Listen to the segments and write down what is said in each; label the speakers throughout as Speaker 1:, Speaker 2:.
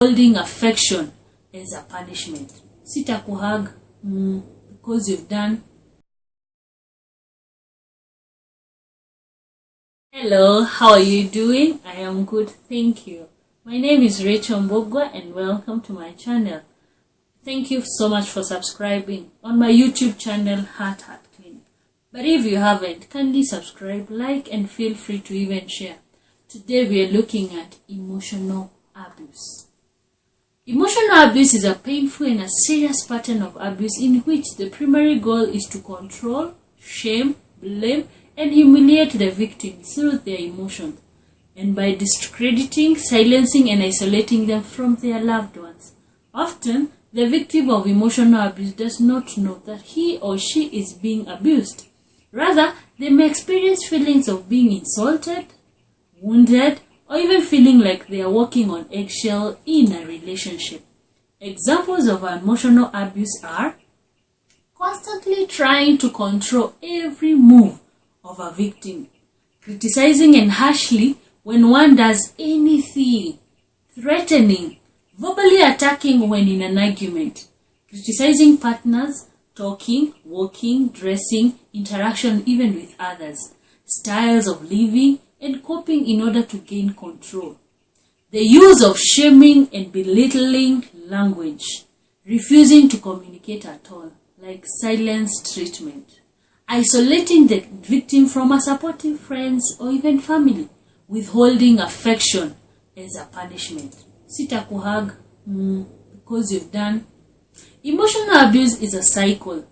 Speaker 1: Holding affection as a punishment. Sitakuhug because you've done. Hello, how are you doing? I am good, thank you. My name is Rechael Mbugwa and welcome to my channel. Thank you so much for subscribing on my YouTube channel, Heart Clinic. But if you haven't, kindly subscribe, like, and feel free to even share. Today we are looking at emotional abuse. Emotional abuse is a painful and a serious pattern of abuse in which the primary goal is to control, shame, blame, and humiliate the victim through their emotions, and by discrediting, silencing, and isolating them from their loved ones. Often, the victim of emotional abuse does not know that he or she is being abused. Rather, they may experience feelings of being insulted, wounded, or even feeling like they are walking on eggshell in a relationship. Examples of emotional abuse are constantly trying to control every move of a victim, criticizing and harshly when one does anything, threatening, verbally attacking when in an argument, criticizing partners, talking, walking, dressing, interaction even with others, styles of living, and coping in order to gain control. The use of shaming and belittling language, refusing to communicate at all, like silence treatment, isolating the victim from a supportive friends or even family, withholding affection as a punishment. Sitakuhug because you've done. Emotional abuse is a cycle,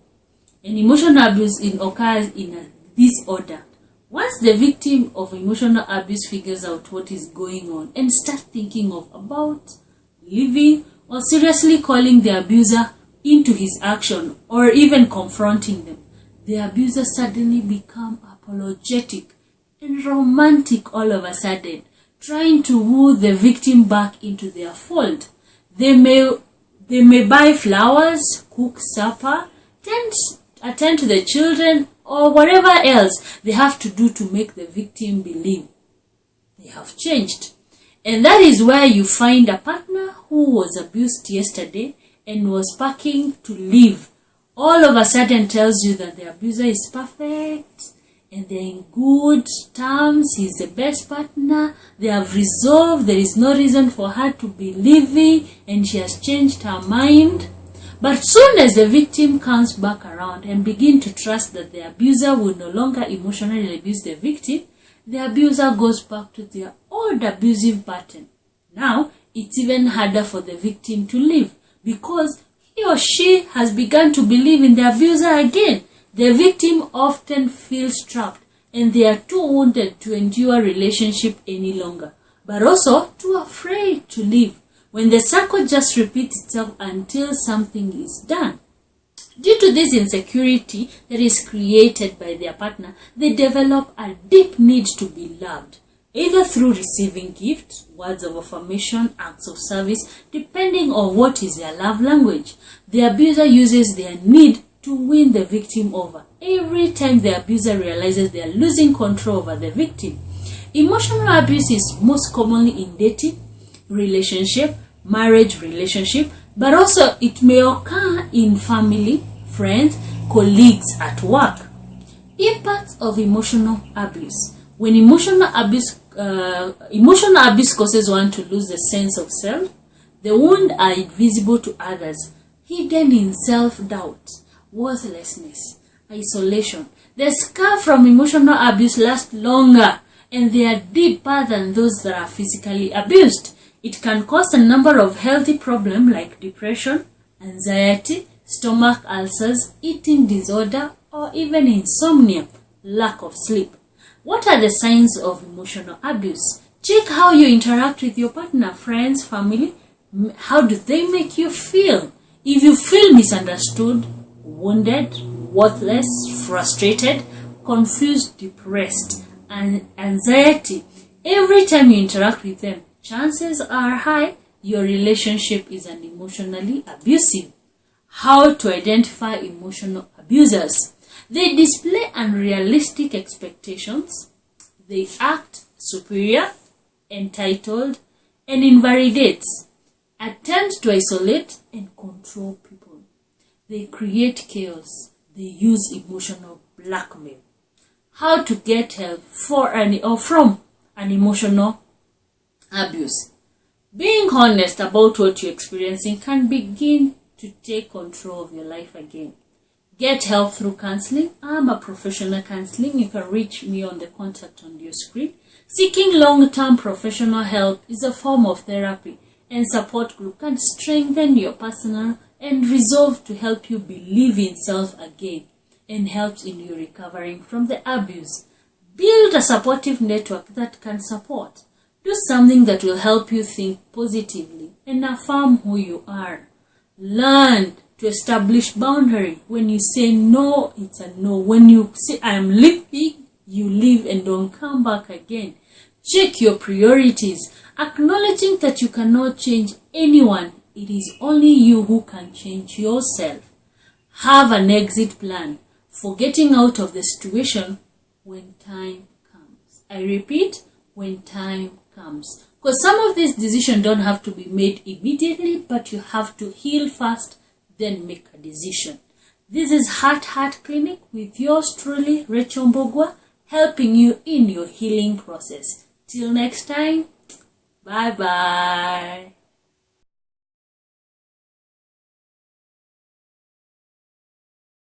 Speaker 1: and emotional abuse occurs in this order. Once the victim of emotional abuse figures out what is going on and starts thinking about leaving or seriously calling the abuser into his action or even confronting them, the abuser suddenly becomes apologetic and romantic all of a sudden, trying to woo the victim back into their fold. They may buy flowers, cook supper, attend to the children, or whatever else they have to do to make the victim believe they have changed. And that is where you find a partner who was abused yesterday and was packing to leave, all of a sudden tells you that the abuser is perfect and they're in good terms, he's the best partner, they have resolved, there is no reason for her to be leaving, and she has changed her mind. But soon as the victim comes back around and begin to trust that the abuser will no longer emotionally abuse the victim, the abuser goes back to their old abusive pattern. Now, it's even harder for the victim to leave because he or she has begun to believe in the abuser again. The victim often feels trapped and they are too wounded to endure a relationship any longer, but also too afraid to leave. When the circle just repeats itself until something is done. Due to this insecurity that is created by their partner, they develop a deep need to be loved, either through receiving gifts, words of affirmation, acts of service, depending on what is their love language. The abuser uses their need to win the victim over. Every time the abuser realizes they are losing control over the victim. Emotional abuse is most commonly in dating, relationship, marriage relationship, but also it may occur in family, friends, colleagues at work. Impacts of emotional abuse. When emotional abuse causes one to lose the sense of self, the wounds are invisible to others, hidden in self-doubt, worthlessness, isolation. The scars from emotional abuse last longer and they are deeper than those that are physically abused. It can cause a number of healthy problems like depression, anxiety, stomach ulcers, eating disorder, or even insomnia, lack of sleep. What are the signs of emotional abuse? Check how you interact with your partner, friends, family. How do they make you feel? If you feel misunderstood, wounded, worthless, frustrated, confused, depressed, and anxiety, every time you interact with them, chances are high your relationship is an emotionally abusive. How to identify emotional abusers? They display unrealistic expectations. They act superior, entitled, and invalidates. attempt to isolate and control people. They create chaos. They use emotional blackmail. How to get help from an emotional abuse. Being honest about what you're experiencing can begin to take control of your life again. Get help through counseling. I'm a professional counseling. You can reach me on the contact on your screen. Seeking long-term professional help is a form of therapy, and support group can strengthen your personal and resolve to help you believe in self again and helps in you recovering from the abuse. Build a supportive network that can support. Do something that will help you think positively and affirm who you are. Learn to establish boundary. When you say no, it's a no. When you say I am leaving, you leave and don't come back again. Check your priorities, acknowledging that you cannot change anyone. It is only you who can change yourself. Have an exit plan for getting out of the situation when time comes. I repeat, when time comes. Because some of these decisions don't have to be made immediately, but you have to heal first, then make a decision. This is Heart Clinic with yours truly, Rechael Mbugwa, helping you in your healing process. Till next time, bye-bye.